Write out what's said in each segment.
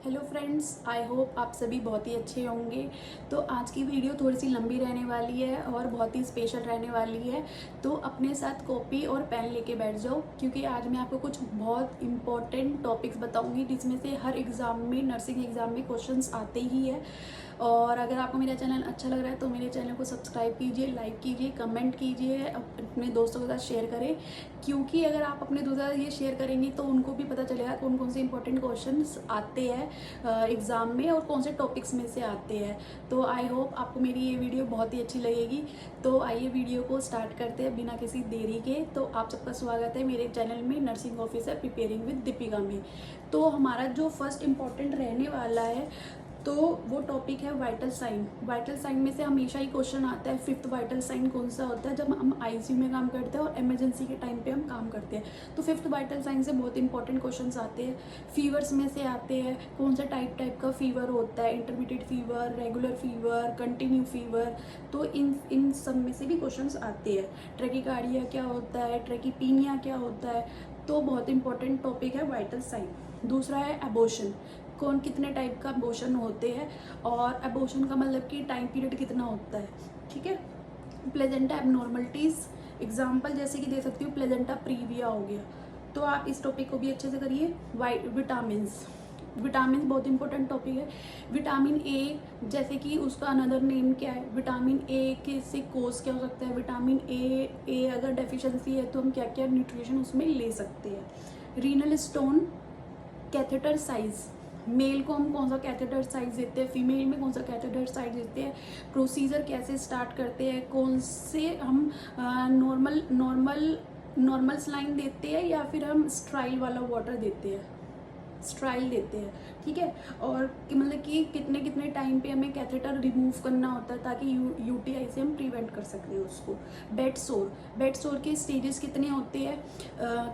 Hello friends, I hope आप सभी बहुत ही अच्छे होंगे। तो आज की वीडियो थोड़ी सी लंबी रहने वाली है और बहुत ही स्पेशल रहने वाली है। तो अपने साथ कॉपी और पेन लेके बैठ जाओ, क्योंकि आज मैं आपको कुछ बहुत इंपॉर्टेंट टॉपिक्स बताऊंगी जिसमें से हर एग्ज़ाम में, नर्सिंग एग्ज़ाम में क्वेश्चंस आते ही है। और अगर आपको मेरा चैनल अच्छा लग रहा है तो मेरे चैनल को सब्सक्राइब कीजिए, लाइक कीजिए, कमेंट कीजिए, अपने दोस्तों के साथ शेयर करें, क्योंकि अगर आप अपने दोस्तों के साथ ये शेयर करेंगे तो उनको भी पता चलेगा कौन कौन से इंपॉर्टेंट क्वेश्चंस आते हैं एग्ज़ाम में और कौन से टॉपिक्स में से आते हैं। तो आई होप आपको मेरी ये वीडियो बहुत ही अच्छी लगेगी। तो आइए वीडियो को स्टार्ट करते हैं बिना किसी देरी के। तो आप सबका स्वागत है मेरे चैनल में nursing officer preparing with Deepika में। तो हमारा जो फर्स्ट इम्पॉर्टेंट रहने वाला है तो वो टॉपिक है वाइटल साइन। वाइटल साइन में से हमेशा ही क्वेश्चन आता है, फिफ्थ वाइटल साइन कौन सा होता है जब हम आईसीयू में काम करते हैं और इमरजेंसी के टाइम पे हम काम करते हैं। तो फिफ्थ वाइटल साइन से बहुत इंपॉर्टेंट क्वेश्चंस आते हैं। फीवर्स में से आते हैं, कौन सा टाइप का फीवर होता है, intermediate fever, regular fever, continue fever. तो इन सब में से भी क्वेश्चंस आते हैं। ट्रेकिकार्डिया क्या होता है, ट्रेकिपीनिया क्या होता है। तो बहुत इंपॉर्टेंट टॉपिक है वाइटल साइन। दूसरा है एबॉर्शन, कौन कितने टाइप का अबॉर्शन होते हैं और अबॉर्शन का मतलब कि टाइम पीरियड कितना होता है। ठीक है। प्लेजेंटा एबनॉर्मलिटीज़, एग्जांपल जैसे कि दे सकती हूँ प्लेजेंटा प्रीविया हो गया। तो आप इस टॉपिक को भी अच्छे से करिए। विटामिन्स, विटामिन बहुत इंपॉर्टेंट टॉपिक है। विटामिन ए, जैसे कि उसका अनदर नेम क्या है, विटामिन ए के से कोज क्या हो सकता है, विटामिन ए अगर डेफिशिएंसी है तो हम क्या क्या न्यूट्रिशन उसमें ले सकते हैं। Renal stone, catheter size, male को हम कौन सा कैथेटर साइज देते हैं, फीमेल में कौन सा कैथेटर साइज देते हैं, प्रोसीजर कैसे स्टार्ट करते हैं, कौन से हम नॉर्मल सलाइन देते हैं या फिर हम स्ट्राइल वाला वाटर देते हैं, स्ट्राइल देते हैं। ठीक है। और मतलब कि कितने कितने टाइम पे हमें कैथेटर रिमूव करना होता है ताकि यूटीआई से हम प्रिवेंट कर सकते हैं उसको। बेड सोर, बेड सोर के स्टेजेस कितने होते हैं,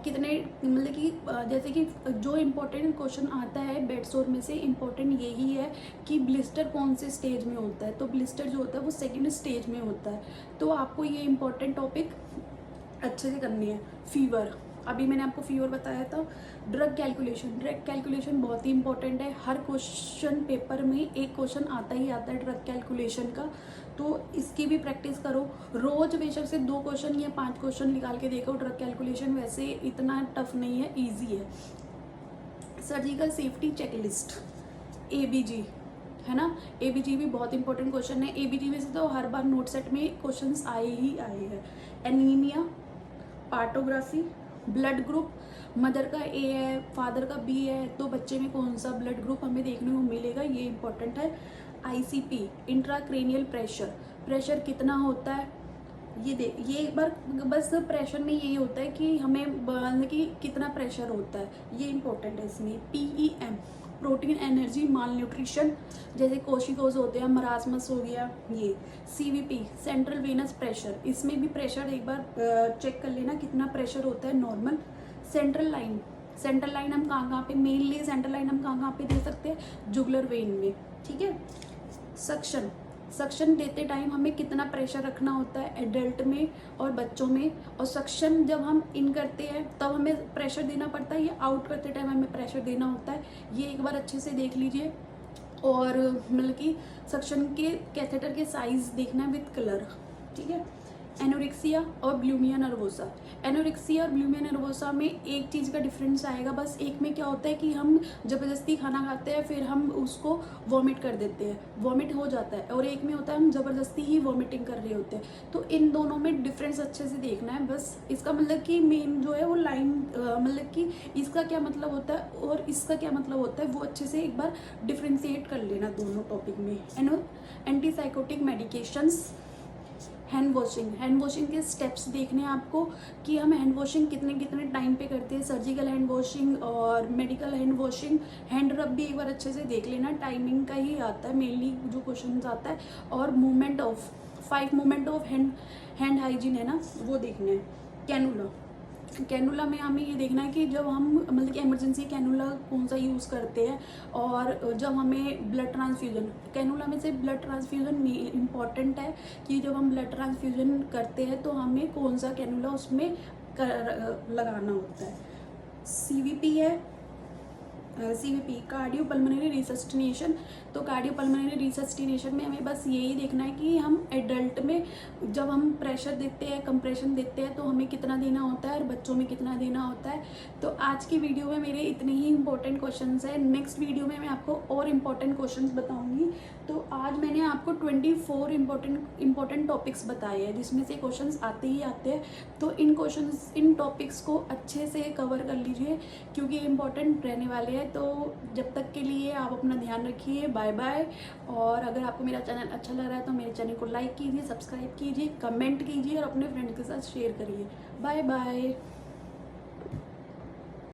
कितने मतलब कि जैसे कि जो इम्पोर्टेंट क्वेश्चन आता है बेड सोर में से इम्पोर्टेंट यही है कि ब्लिस्टर कौन से स्टेज में होता है। तो ब्लिस्टर जो होता है वो सेकेंड स्टेज में होता है। तो आपको ये इम्पोर्टेंट टॉपिक अच्छे से करनी है। फीवर, अभी मैंने आपको फीवर बताया था। ड्रग कैलकुलेशन बहुत ही इंपॉर्टेंट है। हर क्वेश्चन पेपर में एक क्वेश्चन आता ही आता है ड्रग कैलकुलेशन का। तो इसकी भी प्रैक्टिस करो रोज, बेशक से 2 क्वेश्चन या 5 क्वेश्चन निकाल के देखो। ड्रग कैलकुलेशन वैसे इतना टफ नहीं है, ईजी है। सर्जिकल सेफ्टी चेकलिस्ट, एबीजी है ना। एबीजी भी बहुत इंपॉर्टेंट क्वेश्चन है। एबीजी में से तो हर बार नोट सेट में क्वेश्चंस आए ही आए हैं। एनीमिया, पार्टोग्राफी, ब्लड ग्रुप, मदर का ए है, फादर का बी है, तो बच्चे में कौन सा ब्लड ग्रुप हमें देखने को मिलेगा, ये इंपॉर्टेंट है। आईसीपी, इंट्राक्रेनियल प्रेशर, प्रेशर कितना होता है ये एक बार बस प्रेशर में यही होता है कि हमें मतलब कि कितना प्रेशर होता है, ये इंपॉर्टेंट है इसमें। पीईएम, प्रोटीन एनर्जी माल न्यूट्रिशन, जैसे कोशिकोज होते हैं, मरासमस हो गया ये। सीवीपी, सेंट्रल वेनस प्रेशर, इसमें भी प्रेशर एक बार चेक कर लेना कितना प्रेशर होता है normal. Central line, central line हम कहाँ पे, मेनली सेंट्रल लाइन हम कहाँ पे दे सकते हैं, जुगुलर वेन में। ठीक है। सक्शन, सक्शन देते टाइम हमें कितना प्रेशर रखना होता है एडल्ट में और बच्चों में, और सक्शन जब हम इन करते हैं तब हमें प्रेशर देना पड़ता है या आउट करते टाइम हमें प्रेशर देना होता है, ये एक बार अच्छे से देख लीजिए। और मतलब कि सक्शन के कैथेटर के साइज देखना है विद कलर। ठीक है। एनोरेक्सिया और ब्लूमिया नर्वोसा, एनोरेक्सिया और ब्लूमिया नर्वोसा में एक चीज़ का डिफरेंस आएगा बस। एक में क्या होता है कि हम ज़बरदस्ती खाना खाते हैं फिर हम उसको वॉमिट कर देते हैं, वॉमिट हो जाता है, और एक में होता है हम ज़बरदस्ती ही वॉमिटिंग कर रहे होते हैं। तो इन दोनों में डिफरेंस अच्छे से देखना है बस। इसका मतलब कि मेन जो है वो लाइन मतलब कि इसका क्या मतलब होता है और इसका क्या मतलब होता है वो अच्छे से एक बार डिफ्रेंशिएट कर लेना दोनों टॉपिक में। Antipsychotic medications, hand washing, hand washing के स्टेप्स देखने हैं आपको कि हम हैंड वॉशिंग कितने कितने टाइम पे करते हैं, सर्जिकल हैंड वॉशिंग और मेडिकल हैंड वॉशिंग। हैंड रब भी एक बार अच्छे से देख लेना, टाइमिंग का ही आता है मेनली जो क्वेश्चन आता है। और movement of 5 movement of hand hygiene है ना, वो देखना है। कैनुला, कैनुला में हमें ये देखना है कि जब हम मतलब कि इमरजेंसी कैनुला कौन सा यूज़ करते हैं, और जब हमें ब्लड ट्रांसफ्यूज़न, कैनुला में से ब्लड ट्रांसफ्यूज़न इम्पॉर्टेंट है कि जब हम ब्लड ट्रांसफ्यूज़न करते हैं तो हमें कौन सा कैनुला उसमें लगाना होता है। सीवीपी है, CVP, कार्डियो पल्मोनरी रिसस्टिनेशन। तो कार्डियो पल्मोनरी रिसस्टिनेशन में हमें बस यही देखना है कि हम एडल्ट में जब हम प्रेशर देते हैं, कंप्रेशन देते हैं, तो हमें कितना देना होता है और बच्चों में कितना देना होता है। तो आज की वीडियो में मेरे इतने ही इंपॉर्टेंट क्वेश्चंस हैं। नेक्स्ट वीडियो में मैं आपको और इम्पॉर्टेंट क्वेश्चंस बताऊंगी। तो आज मैंने आपको 24 इम्पॉर्टेंट टॉपिक्स बताए हैं, जिसमें से क्वेश्चंस आते ही आते हैं। तो इन टॉपिक्स को अच्छे से कवर कर लीजिए, क्योंकि इम्पॉर्टेंट रहने वाले हैं। तो जब तक के लिए आप अपना ध्यान रखिए। Bye bye. और अगर आपको मेरा चैनल अच्छा लग रहा है तो मेरे चैनल को लाइक कीजिए, सब्सक्राइब कीजिए, कमेंट कीजिए और अपने फ्रेंड्स के साथ शेयर करिए। Bye bye.